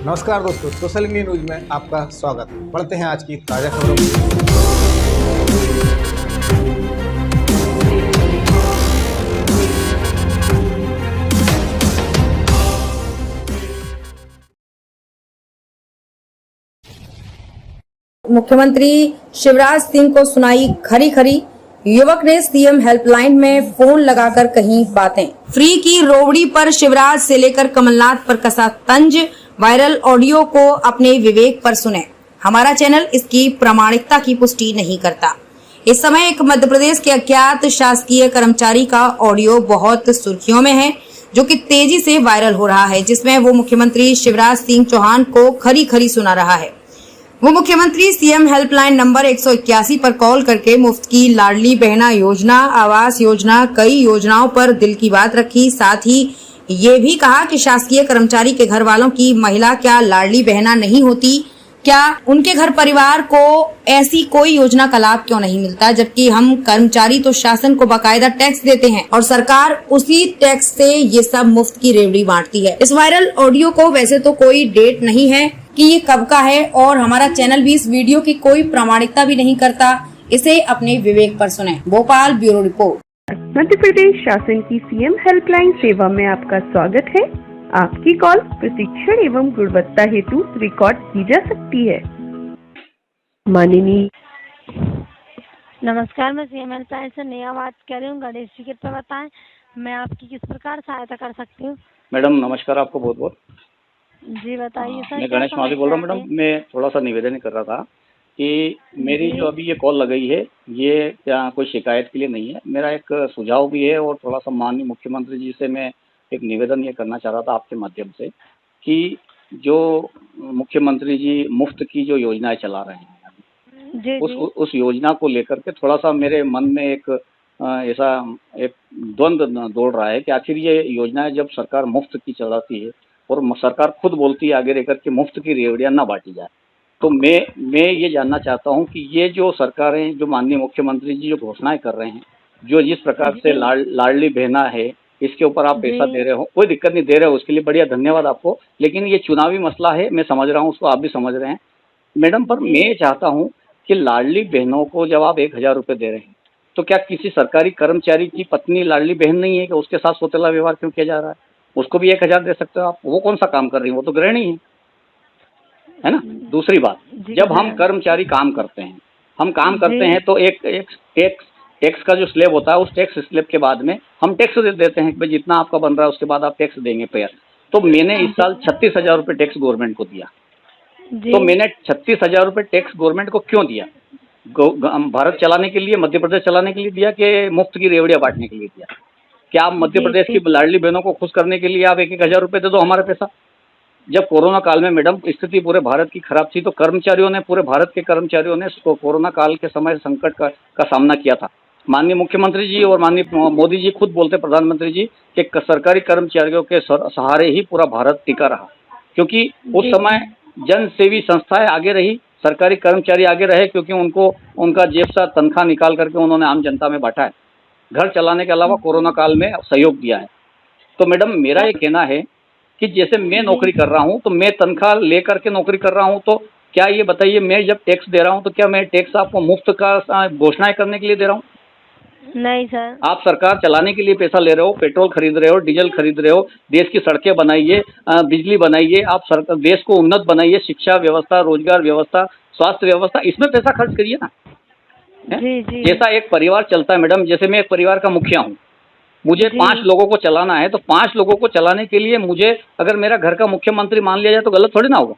नमस्कार दोस्तों, social India news में आपका स्वागत। बढ़ते हैं आज की ताज़ा खबरों में। मुख्यमंत्री शिवराज सिंह को सुनाई खरी खरी। युवक ने सीएम हेल्पलाइन में फोन लगाकर कही बातें। फ्री की रोबड़ी पर शिवराज से लेकर कमलनाथ पर कसा तंज। वायरल ऑडियो को अपने विवेक पर सुने। हमारा चैनल इसकी प्रामाणिकता की पुष्टि नहीं करता। इस समय एक मध्य प्रदेश के अज्ञात शासकीय कर्मचारी का ऑडियो बहुत सुर्खियों में है, जो कि तेजी से वायरल हो रहा है, जिसमें वो मुख्यमंत्री शिवराज सिंह चौहान को खरी खरी सुना रहा है। वो मुख्यमंत्री सीएम हेल्पलाइन नंबर 181 पर कॉल करके मुफ्त की लाडली बहना योजना, आवास योजना, कई योजनाओं पर दिल की बात रखी। साथ ही ये भी कहा कि शासकीय कर्मचारी के घर वालों की महिला क्या लाडली बहना नहीं होती, क्या उनके घर परिवार को ऐसी कोई योजना का लाभ क्यों नहीं मिलता, जबकि हम कर्मचारी तो शासन को बाकायदा टैक्स देते हैं और सरकार उसी टैक्स से ये सब मुफ्त की रेवड़ी बांटती है। इस वायरल ऑडियो को वैसे तो कोई डेट नहीं है कि ये कब का है और हमारा चैनल भी इस वीडियो की कोई प्रामाणिकता भी नहीं करता। इसे अपने विवेक पर सुने। Bhopal bureau report. मध्य प्रदेश शासन की सीएम हेल्पलाइन सेवा में आपका स्वागत है। आपकी कॉल प्रशिक्षण एवं गुणवत्ता हेतु रिकॉर्ड की जा सकती है। माननीय नमस्कार, मैं सीएम हेल्पलाइन से नेहा बात कर रही हूँ। गणेश जी कृपया बताएं, मैं आपकी किस प्रकार सहायता कर सकती हूँ? मैडम नमस्कार, आपको बहुत बहुत। जी बताइए सर। मैं गणेश माली बोल रहा हूँ। मैडम मैं थोड़ा सा निवेदन कर रहा था कि मेरी जो अभी ये कॉल लगाई है, ये क्या कोई शिकायत के लिए नहीं है। मेरा एक सुझाव भी है और थोड़ा सा माननीय मुख्यमंत्री जी से मैं एक निवेदन ये करना चाह रहा था आपके माध्यम से कि जो मुख्यमंत्री जी मुफ्त की जो योजनाएं चला रहे हैं, जी, उस योजना को लेकर के थोड़ा सा मेरे मन में एक ऐसा एक द्वंद्व दौड़ रहा है कि आखिर ये योजनाएं जब सरकार मुफ्त की चलाती है और सरकार खुद बोलती है आगे रहकर के मुफ्त की रेवड़ियाँ ना बांटी जाए, तो मैं ये जानना चाहता हूँ कि ये जो सरकारें, जो माननीय मुख्यमंत्री जी जो घोषणाएं कर रहे हैं, जो जिस प्रकार से लाडली बहना है, इसके ऊपर आप पैसा दे रहे हो, कोई दिक्कत नहीं, दे रहे हो उसके लिए बढ़िया, धन्यवाद आपको। लेकिन ये चुनावी मसला है, मैं समझ रहा हूँ उसको, आप भी समझ रहे हैं मैडम। पर मैं चाहता हूँ कि लाडली बहनों को जब आप 1000 रुपये दे रहे हैं, तो क्या किसी सरकारी कर्मचारी की पत्नी लाडली बहन नहीं है कि उसके साथ सौतेला व्यवहार क्यों किया जा रहा है? उसको भी 1000 दे सकते हो आप। वो कौन सा काम कर रही है? वो तो गृहिणी है ना। दूसरी बात, जब हम कर्मचारी काम करते हैं, तो एक टैक्स का जो स्लैब होता है, उस टैक्स स्लैब के बाद में हम टैक्स दे देते हैं कि भाई जितना आपका बन रहा है उसके बाद आप टैक्स देंगे पे। तो मैंने इस साल 36,000 रुपये टैक्स गवर्नमेंट को दिया। तो मैंने 36,000 रुपये टैक्स गवर्नमेंट को क्यों दिया? भारत चलाने के लिए, मध्य प्रदेश चलाने के लिए दिया कि मुफ्त की रेवड़ियाँ बांटने के लिए दिया? क्या आप मध्य प्रदेश की लाडली बहनों को खुश करने के लिए आप 1,000 रुपये दे दो हमारा पैसा? जब कोरोना काल में मैडम स्थिति पूरे भारत की खराब थी, तो कर्मचारियों ने, पूरे भारत के कर्मचारियों ने कोरोना काल के समय संकट का सामना किया था। माननीय मुख्यमंत्री जी और माननीय मोदी जी खुद बोलते, प्रधानमंत्री जी, कि सरकारी कर्मचारियों के सहारे ही पूरा भारत टिका रहा, क्योंकि उस समय जन सेवी संस्थाएं आगे रही, सरकारी कर्मचारी आगे रहे, क्योंकि उनको उनका जेब से तनख्वाह निकाल करके उन्होंने आम जनता में बांटा है, घर चलाने के अलावा कोरोना काल में सहयोग दिया है। तो मैडम मेरा ये कहना है कि जैसे मैं नौकरी कर रहा हूँ, तो मैं तनख्वाह लेकर के नौकरी कर रहा हूँ, तो क्या ये बताइए, मैं जब टैक्स दे रहा हूँ तो क्या मैं टैक्स आपको मुफ्त का घोषणाएं करने के लिए दे रहा हूँ? नहीं सर। आप सरकार चलाने के लिए पैसा ले रहे हो, पेट्रोल खरीद रहे हो, डीजल खरीद रहे हो, देश की सड़कें बनाइए, बिजली बनाइए, आप देश को उन्नत बनाइए, शिक्षा व्यवस्था, रोजगार व्यवस्था, स्वास्थ्य व्यवस्था, इसमें पैसा खर्च करिए ना। जी। जैसा एक परिवार चलता है मैडम, जैसे मैं एक परिवार का मुखिया हूँ, मुझे 5 लोगों को चलाना है, तो 5 लोगों को चलाने के लिए मुझे अगर मेरा घर का मुख्यमंत्री मान लिया जाए तो गलत थोड़ी ना होगा।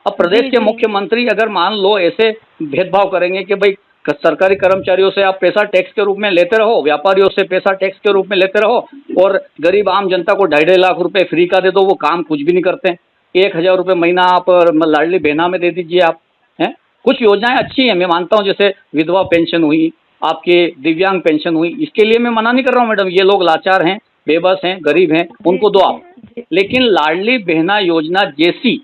अब प्रदेश के मुख्यमंत्री अगर मान लो ऐसे भेदभाव करेंगे कि भाई सरकारी कर्मचारियों से आप पैसा टैक्स के रूप में लेते रहो, व्यापारियों से पैसा टैक्स के रूप में लेते रहो, और गरीब आम जनता को 2.5 लाख रुपए फ्री का दे दो, वो काम कुछ भी नहीं करते हैं। 1,000 रुपये महीना आप लाडली बहना में दे दीजिए आप, हैं। कुछ योजनाएं अच्छी हैं, मैं मानता हूँ, जैसे विधवा पेंशन हुई, आपके दिव्यांग पेंशन हुई, इसके लिए मैं मना नहीं कर रहा हूँ मैडम, ये लोग लाचार हैं, बेबस हैं, गरीब हैं, उनको दो आप। लेकिन लाडली बहना योजना जैसी,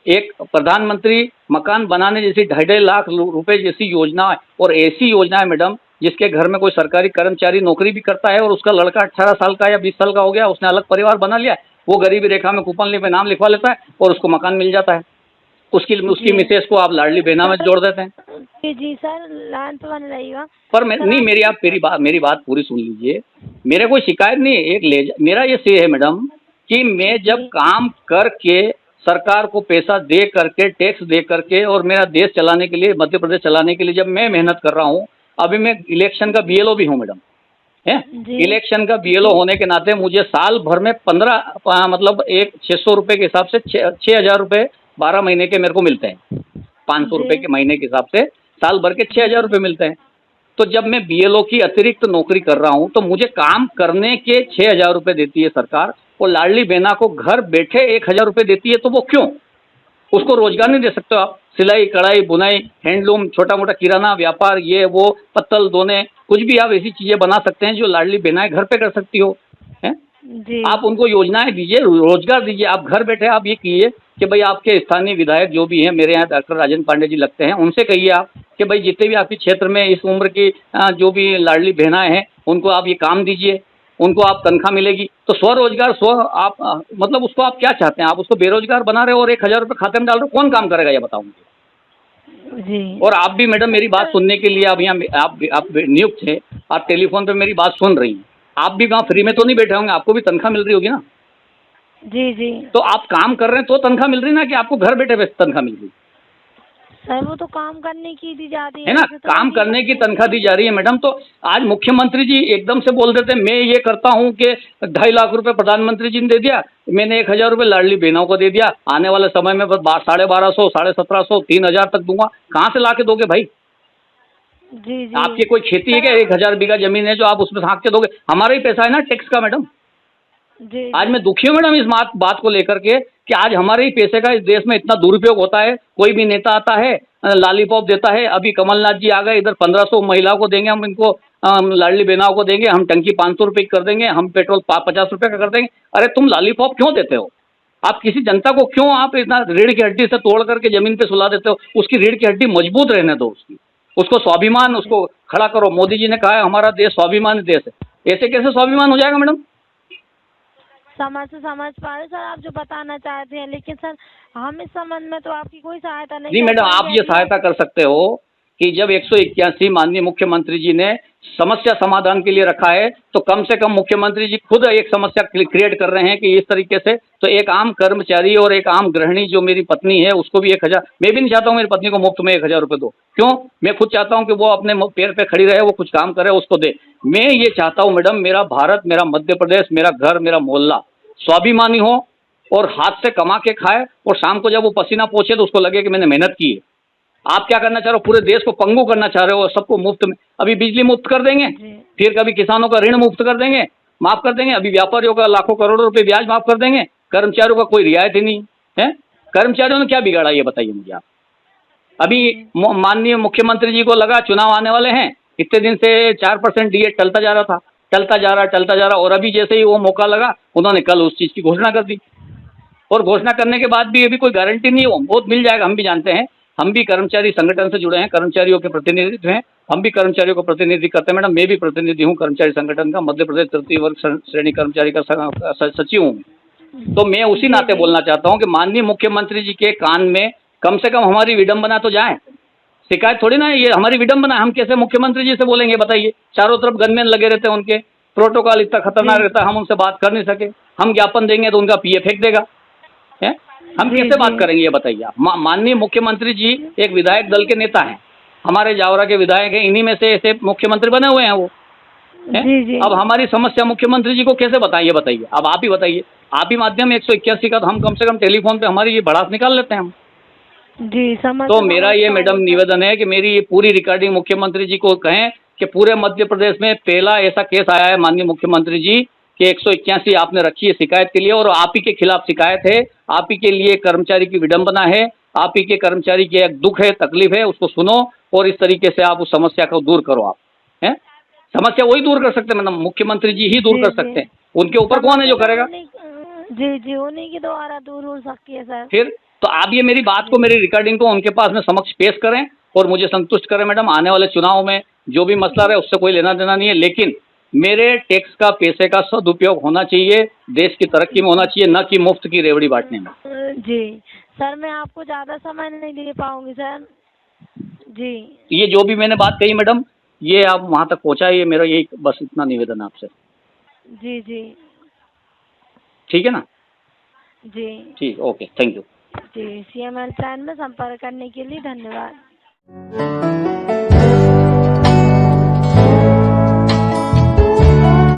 एक प्रधानमंत्री मकान बनाने जैसी 2.5 लाख रुपए जैसी योजना है, और ऐसी योजना है मैडम जिसके घर में कोई सरकारी कर्मचारी नौकरी भी करता है और उसका लड़का 18 साल का या 20 साल का हो गया, उसने अलग परिवार बना लिया है, वो गरीबी रेखा में कूपन पे नाम लिखवा लेता है और उसको मकान मिल जाता है। उसकी मिसेज को आप लाडली बहना में जोड़ देते हैं। जी सर, लाइन पे बने रहिएगा। पर नहीं, मेरी बात पूरी सुन लीजिए। मेरे कोई शिकायत नहीं है। मेरा ये से है मैडम कि मैं जब काम करके सरकार को पैसा दे करके, टैक्स दे करके और मेरा देश चलाने के लिए, मध्य प्रदेश चलाने के लिए जब मैं मेहनत कर रहा हूँ, अभी मैं इलेक्शन का BLO भी हूँ मैडम, है। इलेक्शन का BLO होने के नाते मुझे साल भर में 15 मतलब 600 रुपये के हिसाब से 6,000 रुपये 12 महीने के मेरे को मिलते हैं। 500 रुपये के महीने के हिसाब से साल भर के 6,000 रुपये मिलते हैं। तो जब मैं BLO की अतिरिक्त नौकरी कर रहा हूँ तो मुझे काम करने के 6,000 रुपये देती है सरकार, और लाडली बहना को घर बैठे 1,000 रुपये देती है। तो वो क्यों? उसको रोजगार नहीं दे सकते हो आप? सिलाई, कढ़ाई, बुनाई, हैंडलूम, छोटा मोटा किराना व्यापार, ये वो, पत्तल धोने, कुछ भी आप ऐसी चीजें बना सकते हैं जो लाडली बहनाएं घर पे कर सकती हो, हैं? आप उनको योजनाएं दीजिए, रोजगार दीजिए। आप घर बैठे आप ये कीजिए कि भाई आपके स्थानीय विधायक जो भी हैं, मेरे यहाँ डॉक्टर राजेंद्र पांडे जी लगते हैं, उनसे कहिए आप कि भाई जितने भी आपके क्षेत्र में इस उम्र की जो भी लाडली बहनाएं हैं उनको आप ये काम दीजिए, उनको आप तनख्वाह मिलेगी। तो स्वरोजगार आप मतलब उसको आप क्या चाहते हैं? आप उसको बेरोजगार बना रहे हो और 1,000 रुपये खाते में डाल रहे हो, कौन काम करेगा ये बताओ मुझे। जी। और आप भी मैडम मेरी बात सुनने के लिए आप यहाँ आप नियुक्त थे, आप टेलीफोन पे मेरी बात सुन रही हैं। आप भी वहाँ फ्री में तो नहीं बैठे होंगे, आपको भी तनख्वाह मिल रही होगी ना। जी। तो आप काम कर रहे हैं तो तनख्वाह मिल रही ना, कि आपको घर बैठे तनख्वाह मिल रही सर? वो तो काम करने की दी जाती है ना, काम करने की तनख्वाह दी जा रही है मैडम। तो आज मुख्यमंत्री जी एकदम से बोल देते हैं मैं ये करता हूँ कि 2.5 लाख रुपए प्रधानमंत्री जी ने दे दिया, मैंने 1,000 रुपये लाडली बहनों को दे दिया, आने वाले समय में 1250, 1750, 3,000 तक दूंगा। कहाँ से ला के दोगे भाई? जी। आपकी कोई खेती है क्या? 1,000 बीघा जमीन है जो आप उसमें हाँक के दोगे? हमारा ही पैसा है ना टैक्स का मैडम। जी। आज मैं दुखी हूँ मैडम इस बात को लेकर के कि आज हमारे ही पैसे का इस देश में इतना दुरुपयोग होता है। कोई भी नेता आता है, लॉलीपॉप देता है। अभी कमलनाथ जी आ गए, इधर 1,500 महिलाओं को देंगे, हम इनको लाडली बहनाओं को देंगे, हम टंकी 500 रुपये की कर देंगे, हम पेट्रोल 50 रुपये का कर देंगे। अरे तुम लॉलीपॉप क्यों देते हो? आप किसी जनता को क्यों आप इतना रीढ़ की हड्डी से तोड़ करके जमीन पे सुला देते हो? उसकी रीढ़ की हड्डी मजबूत रहने दो, उसको स्वाभिमान, उसको खड़ा करो। मोदी जी ने कहा है हमारा देश स्वाभिमानी देश है, ऐसे कैसे स्वाभिमान हो जाएगा मैडम? समझ पा रहे सर आप जो बताना चाहते हैं, लेकिन सर हम इस संबंध में तो आपकी कोई सहायता नहीं मैडम, आप ये सहायता कर सकते हो कि जब 181 माननीय मुख्यमंत्री जी ने समस्या समाधान के लिए रखा है, तो कम से कम मुख्यमंत्री जी खुद एक समस्या क्रिएट कर रहे हैं कि इस तरीके से तो एक आम कर्मचारी और एक आम गृहिणी जो मेरी पत्नी है उसको भी 1,000, मैं भी नहीं चाहता हूँ मेरी पत्नी को मुफ्त में 1,000 रुपये दो। क्यों? मैं खुद चाहता हूँ कि वो अपने पैर पे खड़ी रहे, वो कुछ काम करे, उसको दे। मैं ये चाहता हूँ मैडम, मेरा भारत, मेरा मध्य प्रदेश, मेरा घर, मेरा मोहल्ला स्वाभिमानी हो और हाथ से कमा के खाए, और शाम को जब वो पसीना पोछे तो उसको लगे कि मैंने मेहनत की है। आप क्या करना चाह रहे हो? पूरे देश को पंगु करना चाह रहे हो, सबको मुफ्त में। अभी बिजली मुफ्त कर देंगे, फिर कभी किसानों का ऋण मुफ्त कर देंगे, माफ कर देंगे, अभी व्यापारियों का लाखों करोड़ों रुपए ब्याज माफ कर देंगे, कर्मचारियों का कोई रियायत ही नहीं है। कर्मचारियों ने क्या बिगाड़ा ये बताइए मुझे आप। अभी माननीय मुख्यमंत्री जी को लगा चुनाव आने वाले हैं, इतने दिन से 4% DA टलता जा रहा था, चलता जा रहा, और अभी जैसे ही वो मौका लगा उन्होंने कल उस चीज की घोषणा कर दी। और घोषणा करने के बाद भी अभी कोई गारंटी नहीं है, बहुत मिल जाएगा। हम भी जानते हैं, हम भी कर्मचारी संगठन से जुड़े हैं, कर्मचारियों के प्रतिनिधित्व हैं, हम भी कर्मचारियों को प्रतिनिधि करते हैं मैडम। मैं भी प्रतिनिधि हूँ कर्मचारी संगठन का, मध्य प्रदेश तृतीय वर्ग श्रेणी कर्मचारी का सचिव हूँ। तो मैं उसी नाते बोलना चाहता हूँ कि माननीय मुख्यमंत्री जी के कान में कम से कम हमारी विडंबना तो जाए। शिकायत थोड़ी ना ये हमारी विडंबना, हम कैसे मुख्यमंत्री जी से बोलेंगे बताइए? चारों तरफ गनमैन लगे रहते हैं, उनके प्रोटोकॉल इतना खतरनाक रहता है, हम उनसे बात कर नहीं सके। हम ज्ञापन देंगे तो उनका PA फेंक देगा, है? हम कैसे बात करेंगे ये बताइए आप? माननीय मुख्यमंत्री जी एक विधायक दल के नेता हैं, हमारे जावरा के विधायक हैं, इन्हीं में से ऐसे मुख्यमंत्री बने हुए हैं वो, है? अब हमारी समस्या मुख्यमंत्री जी को कैसे बताइए? अब आप ही बताइए। आप ही माध्यम 181 का तो हम कम से कम टेलीफोन पे हमारी ये भड़ास निकाल लेते हैं हम। जी समझ। तो मेरा ये मैडम निवेदन है कि मेरी ये पूरी रिकॉर्डिंग मुख्यमंत्री जी को कहें कि पूरे मध्य प्रदेश में पहला ऐसा केस आया है माननीय मुख्यमंत्री जी कि 181 आपने रखी है शिकायत के लिए, और आप ही के खिलाफ शिकायत है, आप ही के लिए कर्मचारी की विडंबना है, आप ही के कर्मचारी की एक दुख है, तकलीफ है, उसको सुनो और इस तरीके से आप उस समस्या को दूर करो। आप हैं, समस्या वही दूर कर सकते हैं मैडम, मुख्यमंत्री जी ही दूर कर सकते हैं। उनके ऊपर कौन है जो करेगा? जी उन्हीं के द्वारा दूर हो सकती है सर। फिर तो आप ये मेरी बात को, मेरी रिकॉर्डिंग को उनके पास में समक्ष पेश करें और मुझे संतुष्ट करें मैडम। आने वाले चुनाव में जो भी मसला रहे उससे कोई लेना देना नहीं है, लेकिन मेरे टैक्स का पैसे का सदुपयोग होना चाहिए, देश की तरक्की में होना चाहिए, न कि मुफ्त की रेवड़ी बांटने में। जी सर, मैं आपको ज़्यादा समय नहीं दे पाऊंगी सर। जी ये जो भी मैंने बात कही मैडम, ये आप वहाँ तक पहुँचाइए, मेरा यही बस इतना निवेदन है आपसे। जी जी ठीक है ना? जी ठीक, ओके, थैंक यू। जी। CM हेल्पलाइन में संपर्क करने के लिए धन्यवाद।